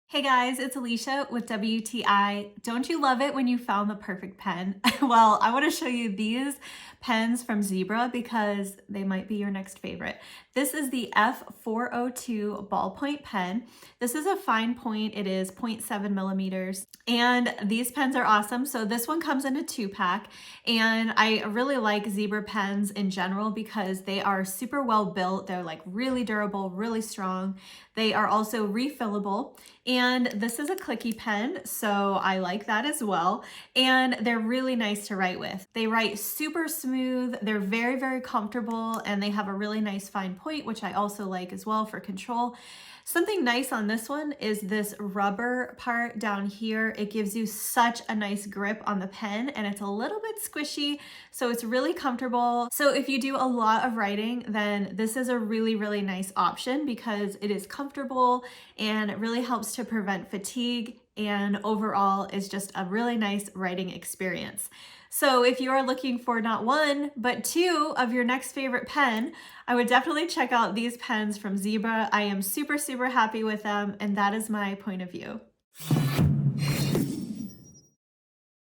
Hey guys, it's Alicia with WTI. Don't you love it when you found the perfect pen? Well, I want to show you these pens from Zebra because they might be your next favorite. This is the F-402 ballpoint pen. This is a fine point. It is 0.7 millimeters. And these pens are awesome. So this one comes in a 2-pack. And I really like Zebra pens in general because they are super well built. They're like really durable, really strong. They are also refillable. And this is a clicky pen, so I like that as well. And they're really nice to write with. They write super smooth, they're very, very comfortable, and they have a really nice fine point, which I also like as well for control. Something nice on this one is this rubber part down here. It gives you such a nice grip on the pen and it's a little bit squishy, so it's really comfortable. So if you do a lot of writing, then this is a really, really nice option because it is comfortable and it really helps to prevent fatigue, and overall is just a really nice writing experience. So if you are looking for not one, but two of your next favorite pen, I would definitely check out these pens from Zebra. I am super, super happy with them, and that is my point of view.